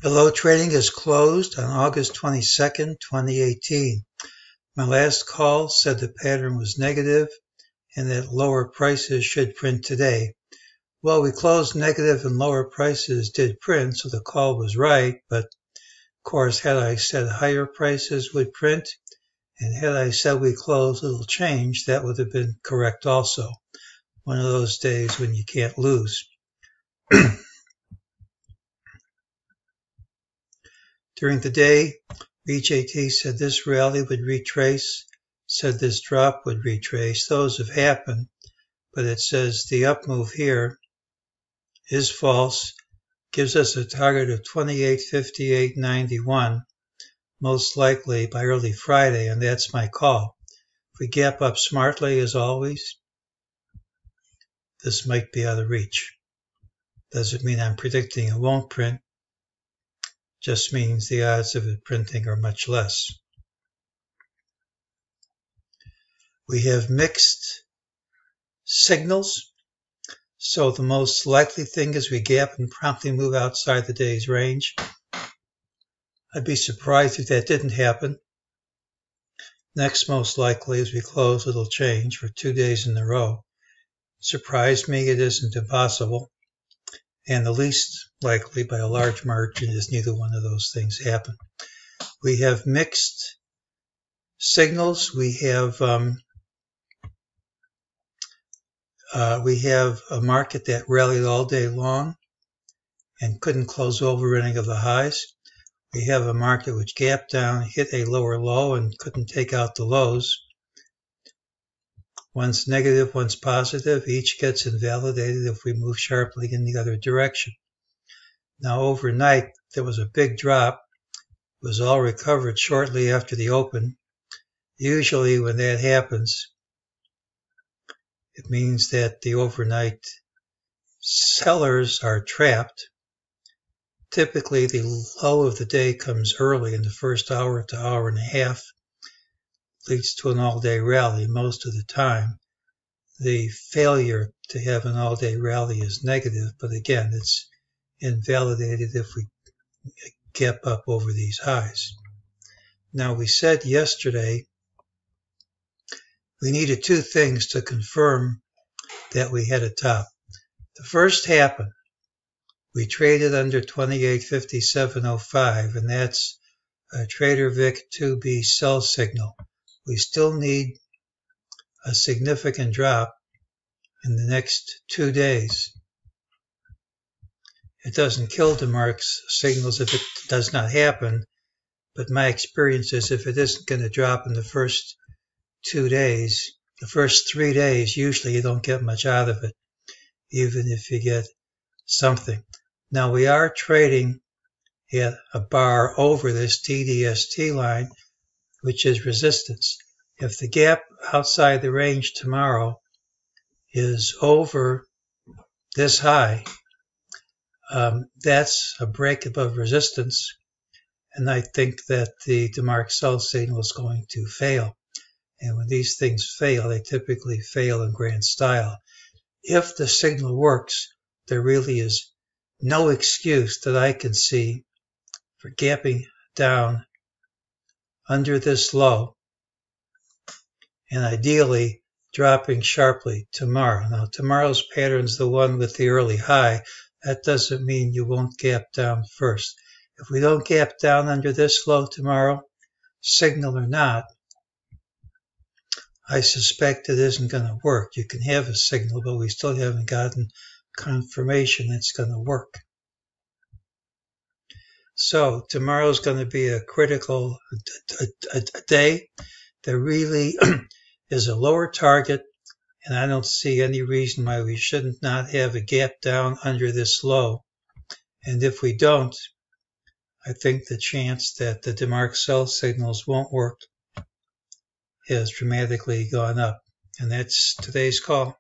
Below trading is closed on August 22nd, 2018. My last call said the pattern was negative and that lower prices should print today. Well, we closed negative and lower prices did print, so the call was right, but of course, had I said higher prices would print, and had I said we close, it'll change, that would have been correct also. One of those days when you can't lose. During the day, MEJT said this rally would retrace, said this drop would retrace. Those have happened, but it says the up move here is false, gives us a target of 28.5891, most likely by early Friday, and that's my call. If we gap up smartly, as always, this might be out of reach. Doesn't mean I'm predicting it won't print. Just means the odds of it printing are much less. We have mixed signals, so the most likely thing is we gap and promptly move outside the day's range. I'd be surprised if that didn't happen. Next most likely as we close, it'll change for 2 days in a row. Surprised me, it isn't impossible. And the least likely by a large margin is neither one of those things happen. We have mixed signals. We have a market that rallied all day long and couldn't close over any of the highs. We have a market which gapped down, hit a lower low, and couldn't take out the lows. One's negative, one's positive. Each gets invalidated if we move sharply in the other direction. Now, overnight, there was a big drop. It was all recovered shortly after the open. Usually, when that happens, it means that the overnight sellers are trapped. Typically, the low of the day comes early in the first hour to hour and a half. Leads to an all-day rally most of the time. The failure to have an all-day rally is negative, but again, it's invalidated if we gap up over these highs. Now, we said yesterday we needed two things to confirm that we had a top. The first happened. We traded under 28.5705, and that's a Trader Vic 2B sell signal. We still need a significant drop in the next 2 days. It doesn't kill DeMark's signals if it does not happen, but my experience is if it isn't going to drop in the first 2 days, the first 3 days, usually you don't get much out of it, even if you get something. Now we are trading at a bar over this TDST line, which is resistance. If the gap outside the range tomorrow is over this high, that's a break above resistance, and I think that the DeMark sell signal is going to fail. And when these things fail, they typically fail in grand style. If the signal works, there really is no excuse that I can see for gapping down under this low and ideally dropping sharply tomorrow. Now, tomorrow's pattern's the one with the early high. That doesn't mean you won't gap down first. If we don't gap down under this low tomorrow, signal or not, I suspect it isn't going to work. You can have a signal, but we still haven't gotten confirmation it's going to work. So tomorrow's going to be a critical day. There really is a lower target, and I don't see any reason why we shouldn't not have a gap down under this low. And if we don't, I think the chance that the DeMark sell signals won't work has dramatically gone up. And that's today's call.